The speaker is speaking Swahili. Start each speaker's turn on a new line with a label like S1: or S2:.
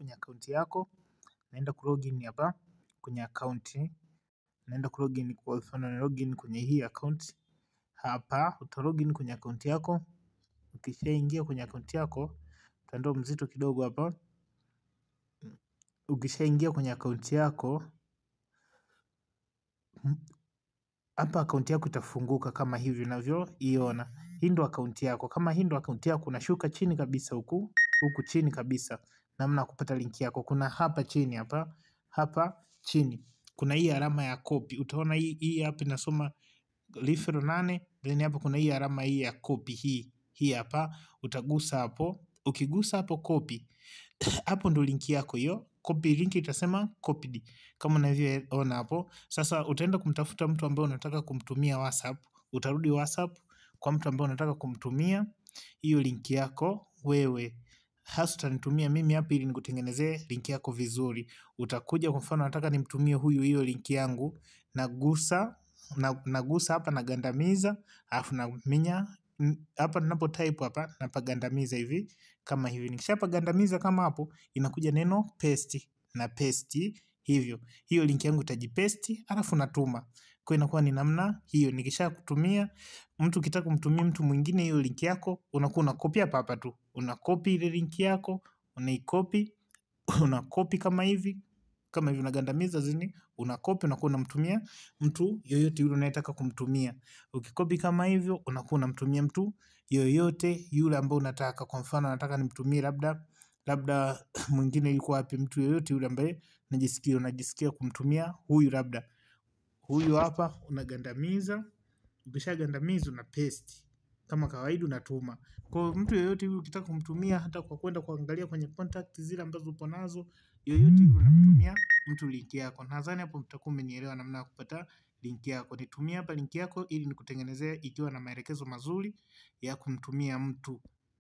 S1: kwenye akaunti yako, naenda kulogin hapa kwenye akaunti, naenda kulogin kwa mfano na login kwenye hii account. Hapa utalogin kwenye akaunti yako. Ukishaingia kwenye akaunti yako, mtandao mzito kidogo hapa. Ukishaingia kwenye akaunti yako, hapa akaunti yako itafunguka kama hivi unavyoiona. Hii ndo akaunti yako. Kama hii ndo akaunti yako, unashuka chini kabisa huku chini kabisa. Namna ya kupata link yako. Kuna hapa chini hapa chini. Kuna hii alama ya copy. Utaona hii hapa inasoma referral 8, then hapa kuna hii alama hii ya copy hii hapa, utagusa hapo. Ukigusa hapo copy, hapo ndo link yako hiyo. Copy link itasema copied kama unavyoona hapo. Sasa utaenda kumtafuta mtu ambaye unataka kumtumia WhatsApp. Utarudi WhatsApp kwa mtu ambaye unataka kumtumia hiyo link yako wewe. Hasa utanitumia mimi hapa ili nikutengenezee link yako vizuri. Utakuja kwa mfano nataka nimtumie huyu hiyo link yangu, nagusa hapa nagandamiza, alafu naminya hapa ninapo type hapa napagandamiza hivi kama hivi. Nikishapagandamiza kama hapo, inakuja neno paste na paste hivyo. Hiyo link yangu itajipaste alafu natuma. Kwa inakuwa ni namna hiyo. Nikisha kutumia mtu, ukitaka kumtumia mtu mwingine hiyo link yako, unakuwa unakopi hapa tu. Unakopi ile link yako, unaikopi, unakopi kama hivi unagandamiza zini, unakopi, unakuwa unamtumia mtu yoyote yule unayetaka kumtumia. Ukikopi kama hivyo, unakuwa unamtumia mtu yoyote yule ambaye unataka. Kwa mfano nataka nimtumie labda mwingine yuko wapi, mtu yoyote yule ambaye unajisikia kumtumia huyu, labda huyu hapa, unagandamiza. Ukishagandamiza una paste kama kawaida, unatuma. Kwa mtu yoyote yule ukitaka kumtumia, hata kwa kwenda kuangalia kwenye contact zile ambazo upo nazo, yoyote yule unamtumia mtu link yako. Nadhani hapo mtakuwa mmenielewa namna ya kupata link yako. Nitumie hapa link yako ili nikutengenezee ikiwa na maelekezo mazuri ya kumtumia mtu.